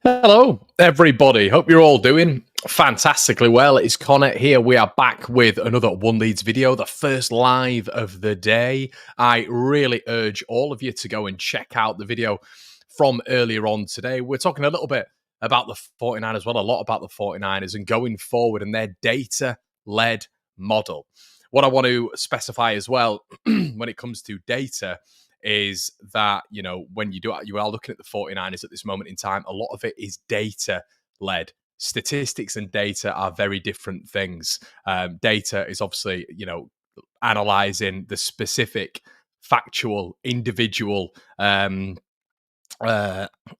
Hello, everybody. Hope you're all doing fantastically well. It's Connor here. We are back with another One Leeds video, the first live of the day. I really urge all of you to go and check out the video from earlier on today. We're talking a little bit about the 49ers, well, a lot about the 49ers and going forward and their data-led model. What I want to specify as well when it comes to data is that, when you are looking at the 49ers at this moment in time, a lot of it is data-led. Statistics and data are very different things. Data is obviously, analyzing the specific, factual, individual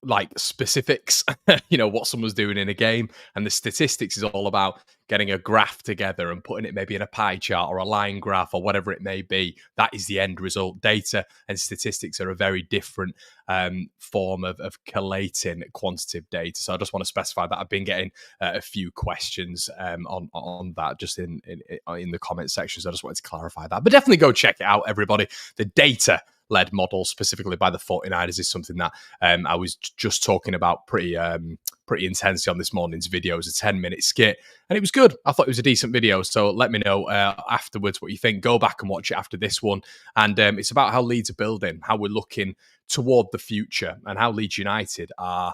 like specifics, what someone's doing in a game, and the statistics is all about getting a graph together and putting it maybe in a pie chart or a line graph or whatever it may be. That is the end result. Data and statistics are a very different form of collating quantitative data. So I just want to specify that I've been getting a few questions on that just in the comment section. So I just wanted to clarify that. But definitely go check it out, everybody. The data-led model, specifically by the 49ers, is something that I was just talking about pretty intensely on this morning's video. It was a 10-minute skit, and it was good. I thought it was a decent video, so let me know afterwards what you think. Go back and watch it after this one, and it's about how Leeds are building, how we're looking toward the future, and how Leeds United are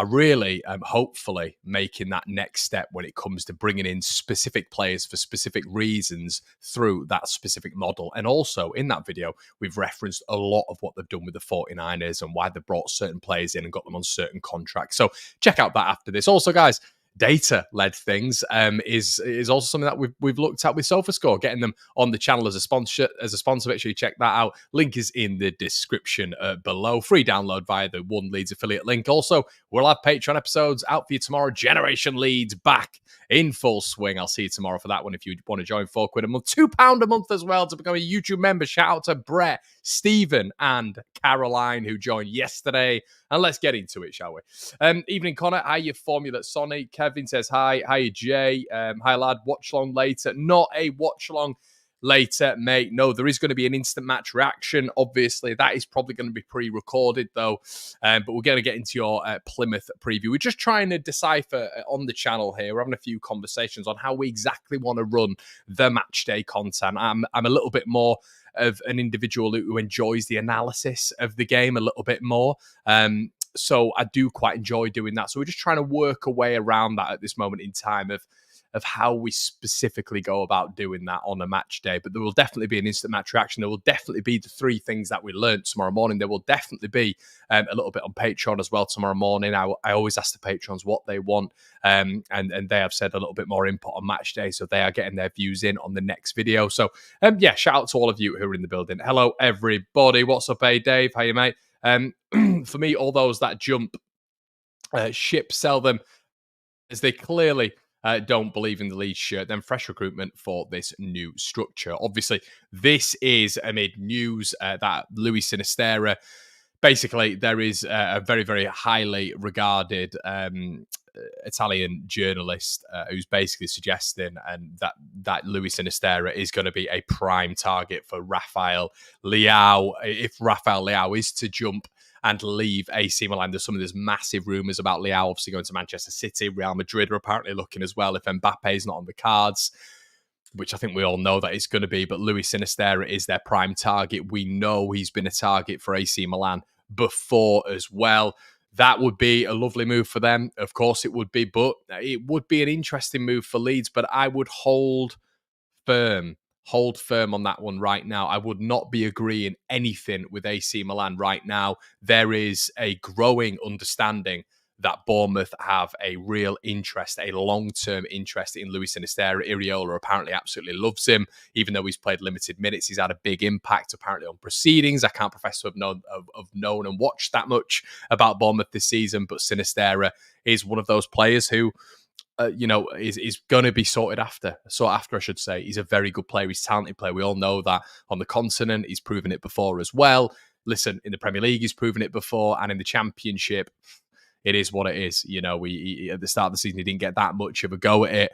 really, hopefully, making that next step when it comes to bringing in specific players for specific reasons through that specific model. And also, in that video, we've referenced a lot of what they've done with the 49ers and why they brought certain players in and got them on certain contracts. So check out that after this. Also, guys, data-led things is also something that we've looked at with SofaScore, getting them on the channel as a sponsor. Make sure you check that out. Link is in the description below. Free download via the One Leeds affiliate link. Also, we'll have Patreon episodes out for you tomorrow. Generation Leeds back in full swing. I'll see you tomorrow for that one if you want to join. £4 a month, £2 a month as well to become a YouTube member. Shout out to Brett, Stephen, and Caroline who joined yesterday. And let's get into it, shall we? Evening, Connor. How you, Formula Sonny? Kevin says hi. Hi, Jay. Hi, lad. Watch along later. Not a watch along later, mate. No, there is going to be an instant match reaction. Obviously, that is probably going to be pre-recorded, though. But we're going to get into your Plymouth preview. We're just trying to decipher on the channel here. We're having a few conversations on how we exactly want to run the match day content. I'm a little bit more of an individual who enjoys the analysis of the game a little bit more. So I do quite enjoy doing that. So we're just trying to work a way around that at this moment in time of how we specifically go about doing that on a match day. But there will definitely be an instant match reaction. There will definitely be the three things that we learned tomorrow morning. There will definitely be a little bit on Patreon as well tomorrow morning. I always ask the patrons what they want, and they have said a little bit more input on match day, so they are getting their views in on the next video. So yeah, shout out to all of you who are in the building. Hello, everybody. What's up, Dave? How you, mate? For me, all those that jump ship, sell them, as they clearly don't believe in the Leeds shirt, then fresh recruitment for this new structure. Obviously, this is amid news that Sinisterra, basically, there is a very, very highly regarded Italian journalist who's basically suggesting that Sinisterra is going to be a prime target for Rafael Leao. If Rafael Leao is to jump and leave AC Milan, there's massive rumours about Leao obviously going to Manchester City. Real Madrid are apparently looking as well if Mbappe's not on the cards, which I think we all know that it's going to be. But Sinisterra is their prime target. We know he's been a target for AC Milan before as well. That would be a lovely move for them. Of course it would be, but it would be an interesting move for Leeds. But I would hold firm on that one right now. I would not be agreeing anything with AC Milan right now. There is a growing understanding that Bournemouth have a real interest, a long-term interest in Sinisterra. Iriola apparently absolutely loves him, even though he's played limited minutes. He's had a big impact apparently on proceedings. I can't profess to have known and watched that much about Bournemouth this season, but Sinisterra is one of those players who is going to be sought after, I should say. He's a very good player. He's a talented player. We all know that on the continent. He's proven it before as well. Listen, in the Premier League, he's proven it before. And in the Championship, it is what it is. We at the start of the season, he didn't get that much of a go at it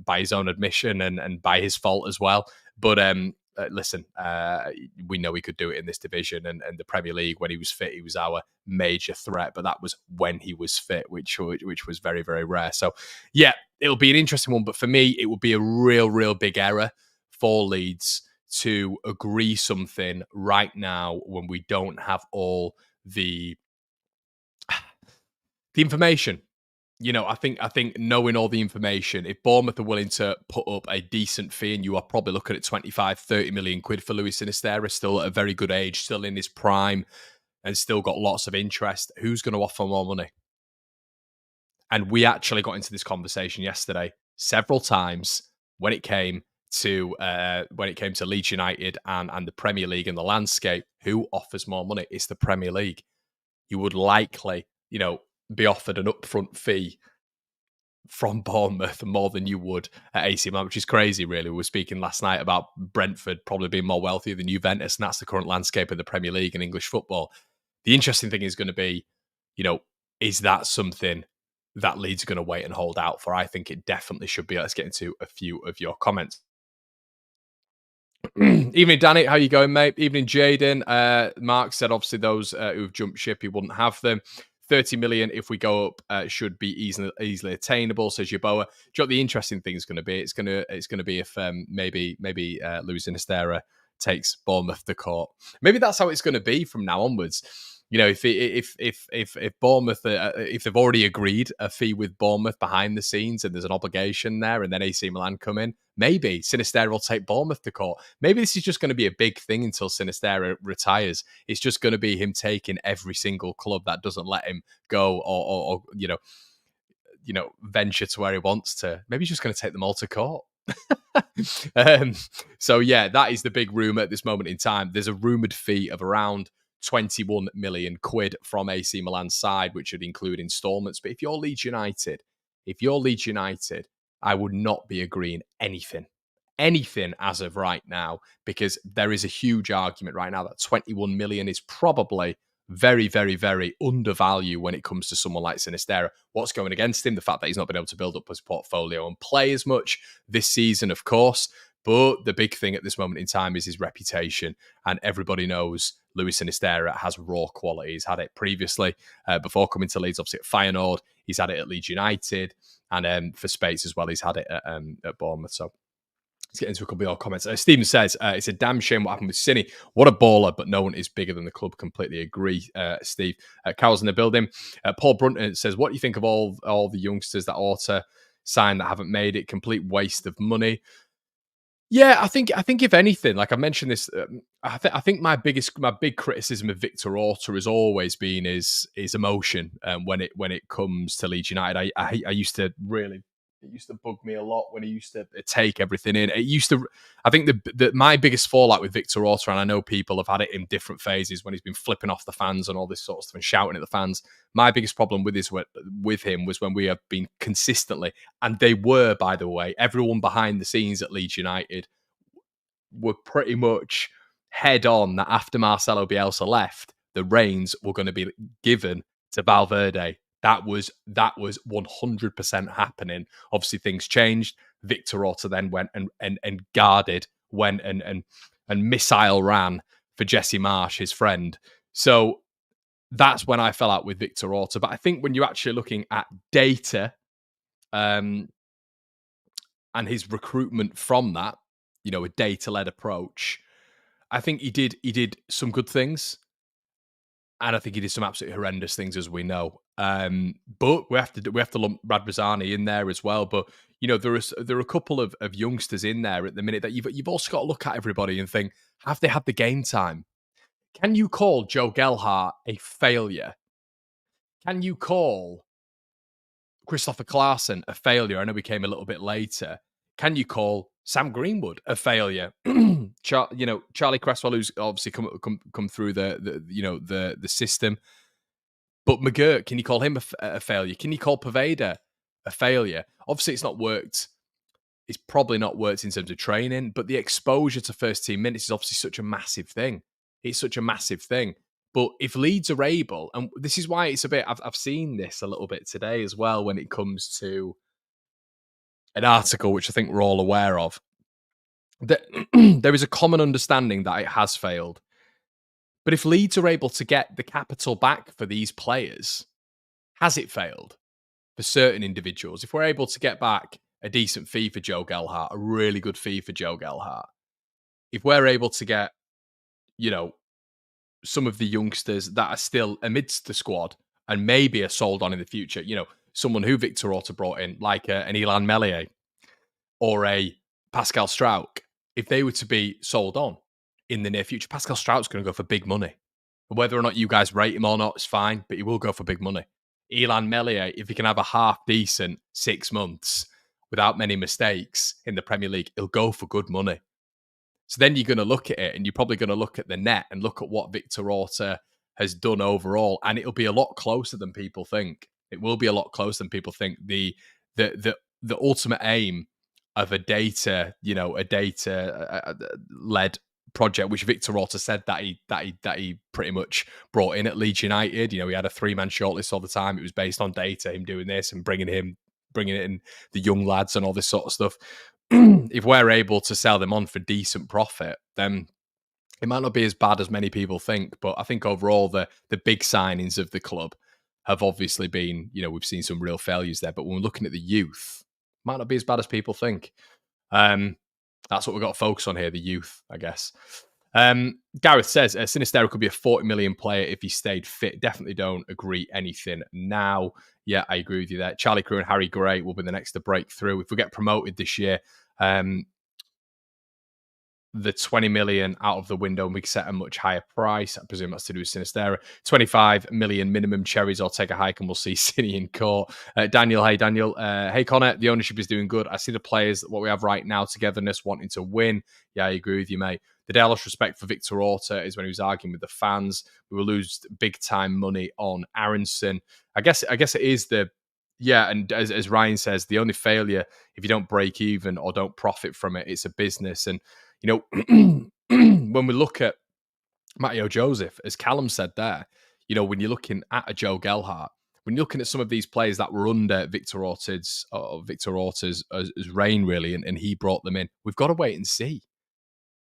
by his own admission and by his fault as well. But listen, we know he could do it in this division, and the Premier League when he was fit, he was our major threat. But that was when he was fit, which was very, very rare. So yeah, it'll be an interesting one. But for me, it would be a real big error for Leeds to agree something right now when we don't have all the information. I think knowing all the information, if Bournemouth are willing to put up a decent fee, and you are probably looking at 25-30 million quid for Luis Sinisterra, still at a very good age, still in his prime, and still got lots of interest, who's going to offer more money? And we actually got into this conversation yesterday several times when it came to Leeds United and the Premier League and the landscape. Who offers more money? It's the Premier League. You would likely, be offered an upfront fee from Bournemouth more than you would at AC Milan, which is crazy, really. We were speaking last night about Brentford probably being more wealthy than Juventus, and that's the current landscape of the Premier League and English football. The interesting thing is going to be, is that something that Leeds are going to wait and hold out for? I think it definitely should be. Let's get into a few of your comments. Evening, Danny. How you going, mate? Evening, Jaden. Mark said, obviously, those who've jumped ship, he wouldn't have them. 30 million, if we go up, should be easily attainable, says Yaboa. Do you know what the interesting thing is going to be? It's going to be if maybe Luis Sinisterra takes Bournemouth to court. Maybe that's how it's going to be from now onwards. If Bournemouth, if they've already agreed a fee with Bournemouth behind the scenes, and there's an obligation there, and then AC Milan come in, maybe Sinisterra will take Bournemouth to court. Maybe this is just going to be a big thing until Sinisterra retires. It's just going to be him taking every single club that doesn't let him go, or venture to where he wants to. Maybe he's just going to take them all to court. So yeah, that is the big rumour at this moment in time. There's a rumoured fee of around 21 million quid from AC Milan's side, which would include installments. But if you're Leeds United, I would not be agreeing anything as of right now, because there is a huge argument right now that 21 million is probably very, very, very undervalued when it comes to someone like Sinisterra. What's going against him? The fact that he's not been able to build up his portfolio and play as much this season, of course. But the big thing at this moment in time is his reputation. And everybody knows Luis Sinisterra has raw quality. He's had it previously before coming to Leeds, obviously at Feyenoord. He's had it at Leeds United. And for Spates as well, he's had it at Bournemouth. So let's get into a couple of your comments. Stephen says, it's a damn shame what happened with Cine. What a baller, but no one is bigger than the club. Completely agree, Steve. Carol's in the building. Paul Brunton says, what do you think of all the youngsters that Orta signed that haven't made it? Complete waste of money. Yeah, I think if anything, like I mentioned this, I think my big criticism of Victor Orta has always been his emotion when it comes to Leeds United. I used to really, it used to bug me a lot when he used to take everything in. I think my biggest fallout with Victor Orta, and I know people have had it in different phases when he's been flipping off the fans and all this sort of stuff and shouting at the fans. My biggest problem with him was when we have been consistently, and they were, by the way, everyone behind the scenes at Leeds United were pretty much head on that after Marcelo Bielsa left, the reins were going to be given to Valverde. That was 100% happening. Obviously, things changed. Victor Orta then went and guarded, went and missile ran for Jesse Marsh, his friend. So that's when I fell out with Victor Orta. But I think when you're actually looking at data and his recruitment from that, a data-led approach, I think he did some good things. And I think he did some absolutely horrendous things, as we know. But we have to lump Radrizzani in there as well. But there are a couple of youngsters in there at the minute that you've also got to look at everybody and think, have they had the game time? Can you call Joe Gelhardt a failure? Can you call Christopher Clarkson a failure? I know he came a little bit later. Can you call Sam Greenwood a failure? Charlie Cresswell, who's obviously come through the system. But McGurk, can you call him a failure? Can you call Poveda a failure? Obviously, it's not worked. It's probably not worked in terms of training, but the exposure to first team minutes is obviously such a massive thing. It's such a massive thing. But if Leeds are able, and this is why it's a bit, I've seen this a little bit today as well when it comes to an article which I think we're all aware of. that there is a common understanding that it has failed. But if Leeds are able to get the capital back for these players, has it failed for certain individuals? If we're able to get back a decent fee for Joe Gelhardt, a really good fee for Joe Gelhardt, if we're able to get, you know, some of the youngsters that are still amidst the squad and maybe are sold on in the future, someone who Victor Orta brought in, like an Elan Melier or a Pascal Strauch, if they were to be sold on in the near future, Pascal Strauch's going to go for big money. Whether or not you guys rate him or not, it's fine, but he will go for big money. Elan Melier, if he can have a half decent 6 months without many mistakes in the Premier League, he'll go for good money. So then you're going to look at it and you're probably going to look at the net and look at what Victor Orta has done overall, and it'll be a lot closer than people think. It will be a lot closer than people think. The ultimate aim of a data led project, which Victor Orta said that he pretty much brought in at Leeds United. He had a 3-man shortlist all the time. It was based on data, him doing this and bringing in the young lads and all this sort of stuff. If we're able to sell them on for decent profit, then it might not be as bad as many people think. But I think overall, the big signings of the club have obviously been, we've seen some real failures there. But when we're looking at the youth, it might not be as bad as people think. That's what we've got to focus on here, the youth, I guess. Gareth says, Sinisterra could be a 40 million player if he stayed fit. Definitely don't agree anything now. Yeah, I agree with you there. Charlie Crew and Harry Gray will be the next to break through. If we get promoted this year, the 20 million out of the window and we can set a much higher price. I presume that's to do with Sinisterra. 25 million minimum cherries or take a hike and we'll see City in court. Daniel, hey Daniel. Hey Connor, the ownership is doing good. I see the players, what we have right now, togetherness, wanting to win. Yeah, I agree with you, mate. The day I lost respect for Victor Orta is when he was arguing with the fans. We will lose big time money on Aronson. I guess it is and as Ryan says, the only failure, if you don't break even or don't profit from it, it's a business. And when we look at Matteo Joseph, as Callum said there, when you're looking at a Joe Gelhardt, when you're looking at some of these players that were under Victor Orta's reign, really, and he brought them in, we've got to wait and see.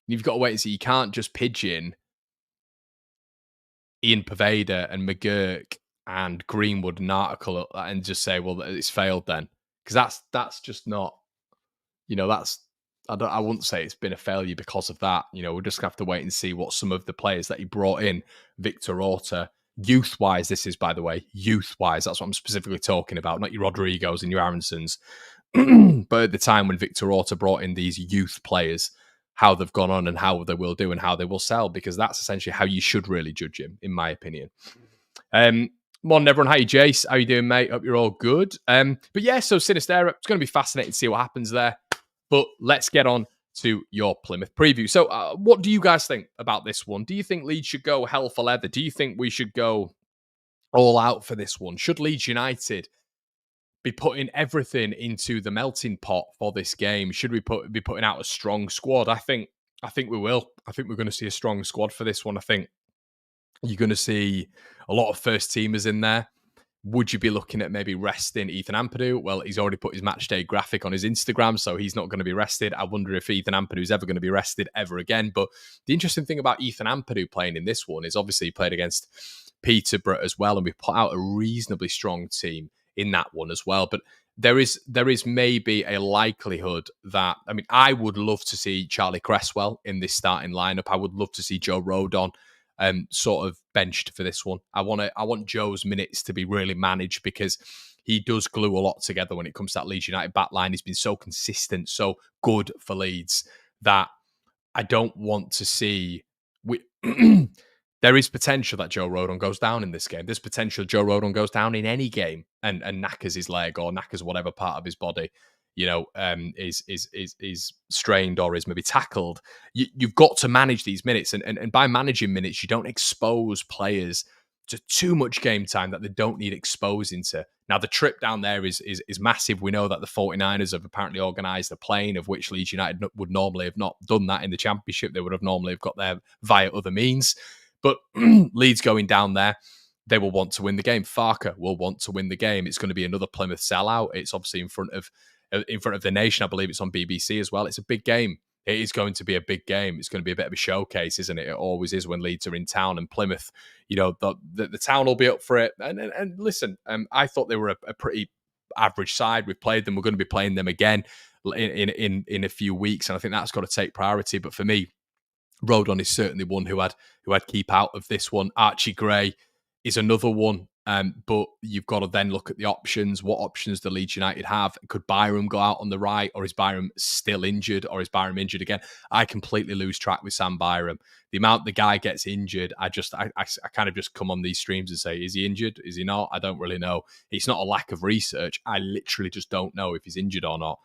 You've got to wait and see. You can't just pigeon Ian Poveda and McGurk and Greenwood an article and just say, well, it's failed then. Because that's just not, I wouldn't say it's been a failure because of that. We'll just have to wait and see what some of the players that he brought in, Victor Orta, youth-wise, this is, by the way, youth-wise, that's what I'm specifically talking about, not your Rodrigos and your Aronsons. But at the time when Victor Orta brought in these youth players, how they've gone on and how they will do and how they will sell, because that's essentially how you should really judge him, in my opinion. Morning, everyone. Hey, Jace. How you doing, mate? Hope you're all good. But yeah, so Sinisterra, it's going to be fascinating to see what happens there. But let's get on to your Plymouth preview. So what do you guys think about this one? Do you think Leeds should go hell for leather? Do you think we should go all out for this one? Should Leeds United be putting everything into the melting pot for this game? Should we be putting out a strong squad? I think we will. I think we're going to see a strong squad for this one. I think you're going to see a lot of first teamers in there. Would you be looking at maybe resting Ethan Ampadu? Well, he's already put his match day graphic on his Instagram, so he's not going to be rested. I wonder if Ethan Ampadu is ever going to be rested ever again. But the interesting thing about Ethan Ampadu playing in this one is obviously he played against Peterborough as well, and we put out a reasonably strong team in that one as well. But there is maybe a likelihood that, I would love to see Charlie Cresswell in this starting lineup. I would love to see Joe Rodon sort of benched for this one. I want Joe's minutes to be really managed because he does glue a lot together when it comes to that Leeds United backline. He's been so consistent, so good for Leeds that I don't want to see. There is potential that Joe Rodon goes down in this game. There's potential Joe Rodon goes down in any game and knackers his leg or knackers whatever part of his body, is strained or is maybe tackled. You've got to manage these minutes, and by managing minutes, you don't expose players to too much game time that they don't need exposing to. Now, the trip down there is massive. We know that the 49ers have apparently organised a plane, of which Leeds United would normally have not done that in the Championship. They would have normally got there via other means. But Leeds going down there, they will want to win the game. Farker will want to win the game. It's going to be another Plymouth sellout. It's obviously in front of the nation. I believe it's on BBC as well. It's a big game. It is going to be a big game. It's going to be a bit of a showcase, isn't it? It always is when Leeds are in town, and Plymouth, the town will be up for it. And listen, I thought they were a pretty average side. We've played them. We're going to be playing them again in a few weeks, and I think that's got to take priority. But for me, Rodon is certainly one who I'd keep out of this one. Archie Gray is another one. But you've got to then look at the options. What options do Leeds United have? Could Byram go out on the right, or is Byram still injured, or is Byram injured again? I completely lose track with Sam Byram. The amount the guy gets injured, I kind of just come on these streams and say, is he injured? Is he not? I don't really know. It's not a lack of research. I literally just don't know if he's injured or not.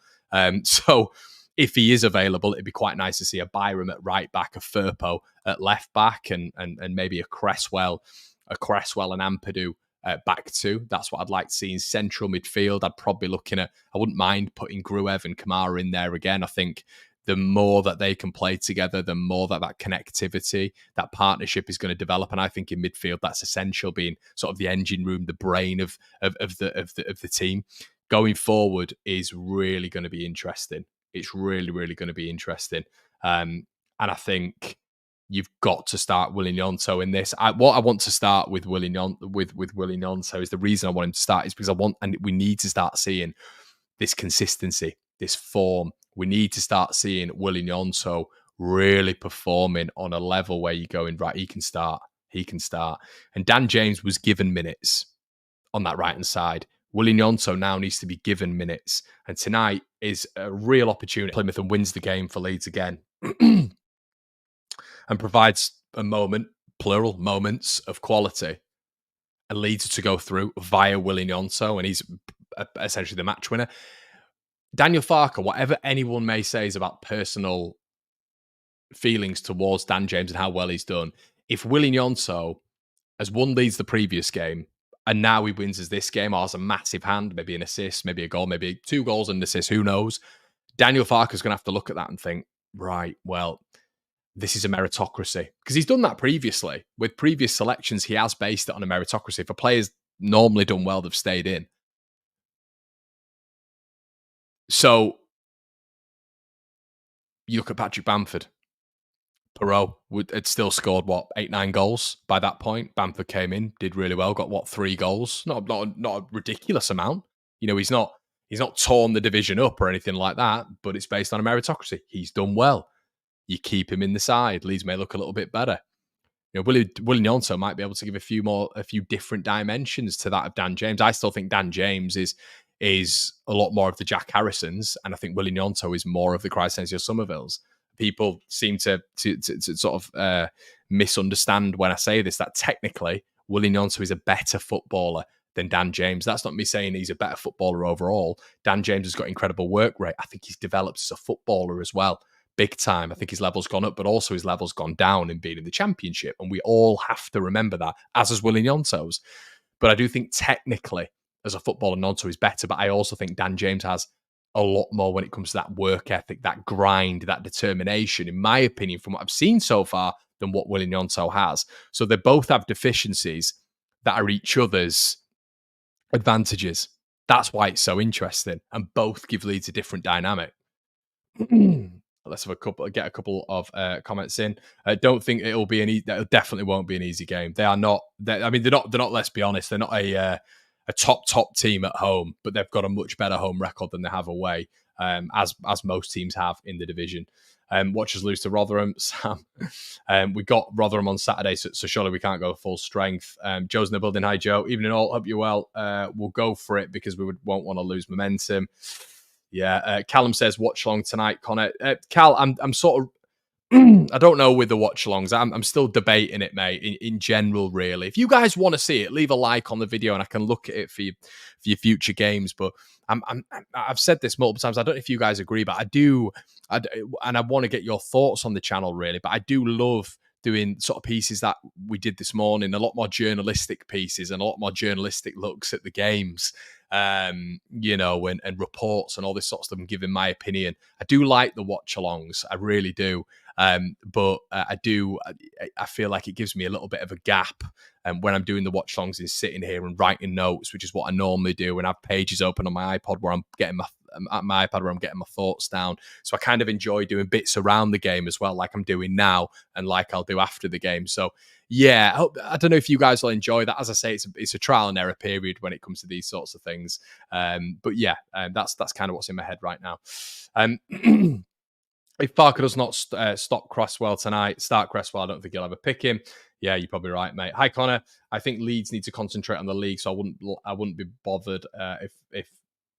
So if he is available, it'd be quite nice to see a Byram at right back, a Firpo at left back, and maybe a Cresswell and Ampadu back two. That's what I'd like to see in central midfield. I'd probably looking at, I wouldn't mind putting Gruev and Kamara in there again. I think the more that they can play together, the more that connectivity, that partnership is going to develop. And I think in midfield, that's essential, being sort of the engine room, the brain of the team. Going forward is really going to be interesting. It's really, really going to be interesting. And I think you've got to start Willy Gnonto in this. What I want to start with Willy Gnonto is the reason I want him to start is because we need to start seeing this consistency, this form. We need to start seeing Willy Gnonto really performing on a level where you're going, right, he can start. And Dan James was given minutes on that right-hand side. Willy Gnonto now needs to be given minutes. And tonight is a real opportunity. Plymouth and wins the game for Leeds again. And provides a moment, plural, moments of quality, and Leeds to go through via Willy Gnonto, and he's essentially the match winner. Daniel Farke, whatever anyone may say is about personal feelings towards Dan James and how well he's done, if Willy Gnonto has won Leeds the previous game, and now he wins as this game, or has a massive hand, maybe an assist, maybe a goal, maybe 2 goals and an assist, who knows? Daniel Farke is going to have to look at that and think, right, well, this is a meritocracy. Because he's done that previously. With previous selections, he has based it on a meritocracy. If a player's normally done well, they've stayed in. So, you look at Patrick Bamford. Perot had still scored, 8-9 goals by that point. Bamford came in, did really well, got 3 goals. Not a ridiculous amount. He's not torn the division up or anything like that, but it's based on a meritocracy. He's done well. You keep him in the side. Leeds may look a little bit better. Willy Gnonto might be able to give a few different dimensions to that of Dan James. I still think Dan James is a lot more of the Jack Harrisons, and I think Willy Gnonto is more of the Crysencio Somervilles. People seem to sort of misunderstand when I say this, that technically Willy Gnonto is a better footballer than Dan James. That's not me saying he's a better footballer overall. Dan James has got incredible work rate. I think he's developed as a footballer as well. Big time. I think his level's gone up, but also his level's gone down in being in the Championship. And we all have to remember that, as is Willy Gnonto's. But I do think technically, as a footballer, Gnonto is better. But I also think Dan James has a lot more when it comes to that work ethic, that grind, that determination, in my opinion, from what I've seen so far, than what Willy Gnonto has. So they both have deficiencies that are each other's advantages. That's why it's so interesting. And both give Leeds a different dynamic. Let's have get a couple of comments in. I don't think it'll be that definitely won't be an easy game. They are not. They're not. Let's be honest. They're not a top team at home, but they've got a much better home record than they have away, as most teams have in the division. Watch us lose to Rotherham, Sam. We got Rotherham on Saturday, so surely we can't go full strength. Joe's in the building. Hi, Joe. Evening all. Hope you're well. We'll go for it because won't want to lose momentum. Yeah, Callum says watch along tonight, Connor. Cal, I'm sort of I don't know with the watch alongs. I'm still debating it, mate. In general, really. If you guys want to see it, leave a like on the video, and I can look at it for your future games. But I've said this multiple times. I don't know if you guys agree, but I do, and I want to get your thoughts on the channel, really. But I do love doing sort of pieces that we did this morning, a lot more journalistic pieces and a lot more journalistic looks at the games, and reports and all this sort of stuff, and giving my opinion. I do like the watch alongs, I really do. But I feel like it gives me a little bit of a gap when I'm doing the watch alongs, is sitting here and writing notes, which is what I normally do, and have pages open on my iPod where I'm getting at my iPad where I'm getting my thoughts down. So I kind of enjoy doing bits around the game as well, like I'm doing now and like I'll do after the game. So yeah, I don't know if you guys will enjoy that. As I say, it's a trial and error period when it comes to these sorts of things. But yeah, that's kind of what's in my head right now. If Parker does not stop Cresswell tonight, start Cresswell, I don't think he'll ever pick him. Yeah, you're probably right, mate. Hi, Connor. I think Leeds need to concentrate on the league, so I wouldn't be bothered if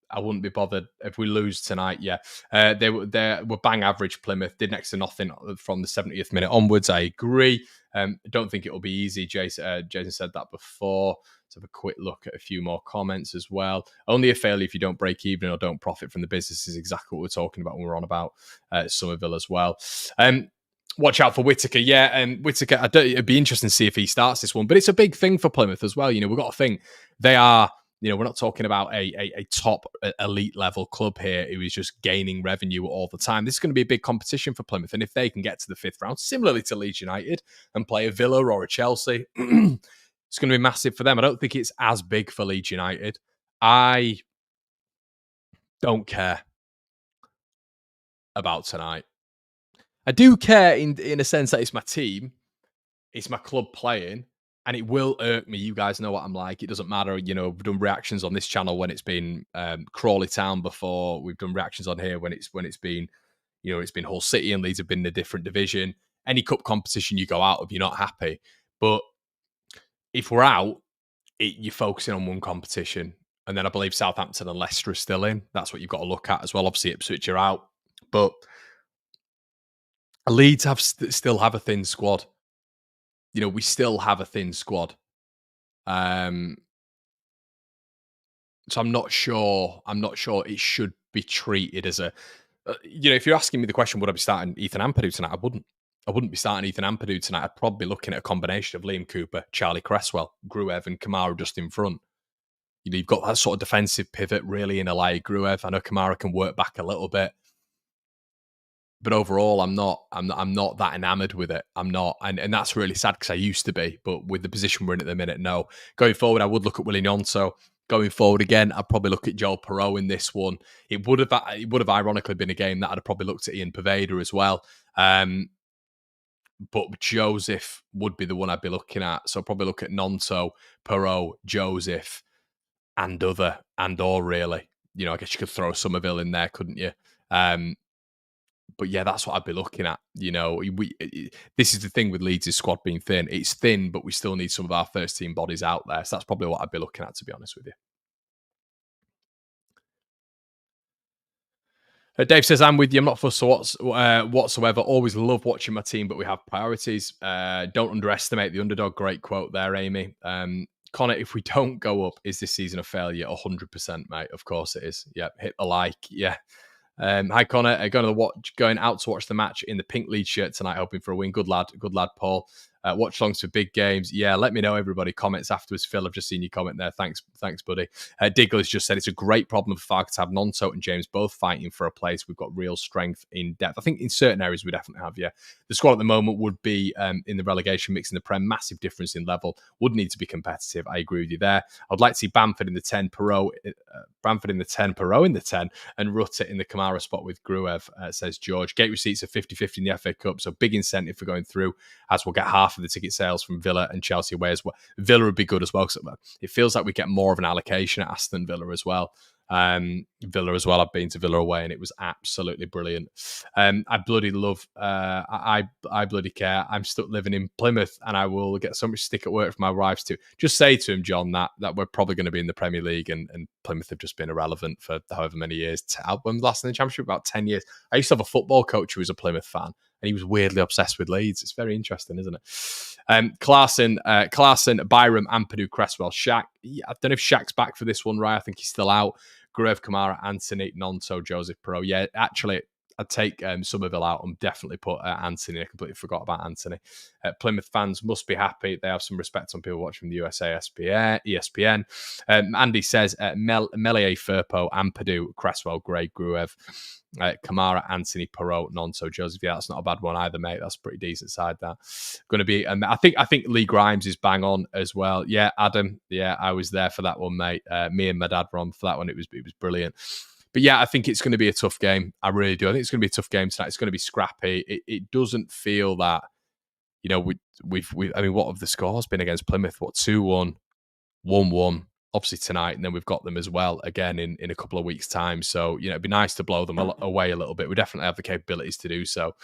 I wouldn't be bothered if we lose tonight. Yeah, they were bang average. Plymouth did next to nothing from the 70th minute onwards. I agree. I don't think it will be easy. Jason said that before. Let's have a quick look at a few more comments as well. Only a failure if you don't break even or don't profit from the business is exactly what we're talking about when we're on about Somerville as well. Watch out for Whittaker. Yeah, and Whittaker, it'd be interesting to see if he starts this one. But it's a big thing for Plymouth as well. We've got to think they are, we're not talking about a top elite level club here who is just gaining revenue all the time. This is going to be a big competition for Plymouth. And if they can get to the 5th round, similarly to Leeds United, and play a Villa or a Chelsea, it's going to be massive for them. I don't think it's as big for Leeds United. I don't care about tonight. I do care in a sense that it's my team, it's my club playing, and it will irk me. You guys know what I'm like. It doesn't matter. We've done reactions on this channel when it's been Crawley Town before. We've done reactions on here when it's been, it's been Hull City and Leeds have been in a different division. Any cup competition you go out of, you're not happy. But if we're out, you're focusing on one competition. And then I believe Southampton and Leicester are still in. That's what you've got to look at as well. Obviously, Ipswich are out. But Leeds still have a thin squad. We still have a thin squad. So I'm not sure it should be treated as a... if you're asking me the question, would I be starting Ethan Ampadu tonight? I wouldn't. I wouldn't be starting Ethan Ampadu tonight. I'd probably be looking at a combination of Liam Cooper, Charlie Cresswell, Gruev and Kamara just in front. You've got that sort of defensive pivot really in Elia Gruev. I know Kamara can work back a little bit. But overall, I'm not that enamored with it. I'm not, and that's really sad because I used to be. But with the position we're in at the minute, no. Going forward, I would look at Willie Gnonto. Going forward again, I'd probably look at Joel Perreault in this one. It would have ironically been a game that I'd have probably looked at Ian Pervader as well. But Joseph would be the one I'd be looking at. So I'd probably look at Gnonto, Perreault, Joseph, or really. I guess you could throw Somerville in there, couldn't you? But yeah, that's what I'd be looking at. This is the thing with Leeds' squad being thin. It's thin, but we still need some of our first team bodies out there. So that's probably what I'd be looking at, to be honest with you. Dave says, I'm with you. I'm not fussed whatsoever. Always love watching my team, but we have priorities. Don't underestimate the underdog. Great quote there, Amy. Connor, if we don't go up, is this season a failure? 100%, mate. Of course it is. Yeah, hit the like. Yeah. Hi Connor, going out to watch the match in the pink Leeds shirt tonight, hoping for a win. Good lad, Paul. Watch longs for big games. Yeah, let me know, everybody. Comments afterwards. Phil, I've just seen your comment there. Thanks, buddy. Digler's just said it's a great problem for Farke to have Gnonto and James both fighting for a place. We've got real strength in depth. I think in certain areas we definitely have, yeah. The squad at the moment would be in the relegation mix in the Prem. Massive difference in level. Would need to be competitive. I agree with you there. I'd like to see Bamford in the 10, Perreault in the 10, and Rutter in the Kamara spot with Gruev, says George. Gate receipts are 50-50 in the FA Cup, so big incentive for going through, as we'll get half of the ticket sales from Villa and Chelsea away as well. Villa would be good as well, because it feels like we get more of an allocation at Aston Villa as well. I've been to Villa away and it was absolutely brilliant. I bloody love I bloody care. I'm still living in Plymouth and I will get so much stick at work for my wives too. Just say to him, John, that we're probably going to be in the Premier League and Plymouth have just been irrelevant for however many years. When last in the Championship? About 10 years. I used to have a football coach who was a Plymouth fan and he was weirdly obsessed with Leeds. It's very interesting, isn't it? Clarkson, Byram, Ampadu, Cresswell, Shaq. I don't know if Shaq's back for this one, right? I think he's still out. Gruev, Kamara, Anthony, Gnonto, Joseph Perreault. Yeah, actually, I'd take Somerville out and definitely put Anthony. I completely forgot about Anthony. Plymouth fans must be happy. They have some respect on people watching from the USA, ESPN. Andy says Melier, Firpo, Ampadu, Cresswell, Gray, Gruev, Kamara, Anthony, Perreault, Gnonto, Joseph. Yeah, that's not a bad one either, mate. That's a pretty decent side. That going to be. I think Lee Grimes is bang on as well. Yeah, Adam. Yeah, I was there for that one, mate. Me and my dad were on for that one. It was brilliant. But yeah, I think it's going to be a tough game. I really do. I think it's going to be a tough game tonight. It's going to be scrappy. It doesn't feel that, we've I mean, what have the scores been against Plymouth? What, 2-1, 1-1, obviously tonight, and then we've got them as well again in a couple of weeks' time. So, it'd be nice to blow them away a little bit. We definitely have the capabilities to do so.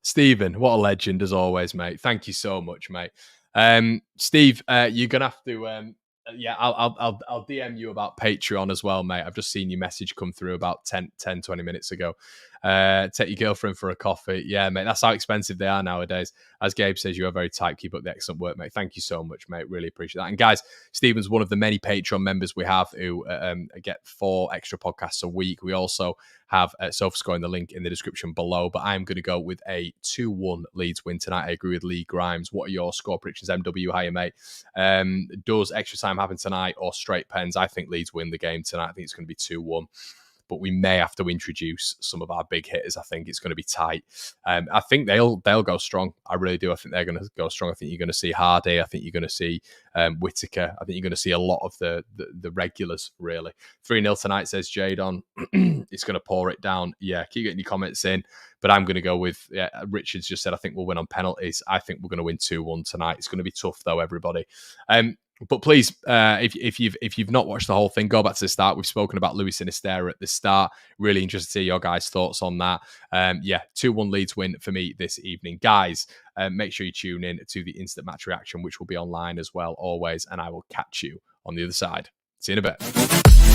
Stephen, what a legend as always, mate. Thank you so much, mate. Steve, you're gonna have to I'll DM you about Patreon as well, mate. I've just seen your message come through about 20 minutes ago. Take your girlfriend for a coffee. Yeah, mate, that's how expensive they are nowadays. As Gabe says, you are very tight. Keep up the excellent work, mate. Thank you so much, mate. Really appreciate that. And guys, Stephen's one of the many Patreon members we have who get 4 extra podcasts a week. We also have SofaScore in the link in the description below. But I'm going to go with a 2-1 Leeds win tonight. I agree with Lee Grimes. What are your score predictions, MW? Hiya, mate. Does extra time happen tonight or straight pens? I think Leeds win the game tonight. I think it's going to be 2-1. But we may have to introduce some of our big hitters. I think it's going to be tight. I think they'll go strong. I really do. I think they're going to go strong. I think you're going to see Hardy. I think you're going to see Whittaker. I think you're going to see a lot of the regulars, really. 3-0 tonight, says Jadon. It's going to pour it down. Yeah, keep getting your comments in. But I'm going to go with, Richard's just said, I think we'll win on penalties. I think we're going to win 2-1 tonight. It's going to be tough, though, everybody. But please, if you've not watched the whole thing, go back to the start. We've spoken about Sinisterra at the start. Really interested to see your guys' thoughts on that. 2-1 Leeds win for me this evening. Guys, make sure you tune in to the instant match reaction, which will be online as well, always. And I will catch you on the other side. See you in a bit.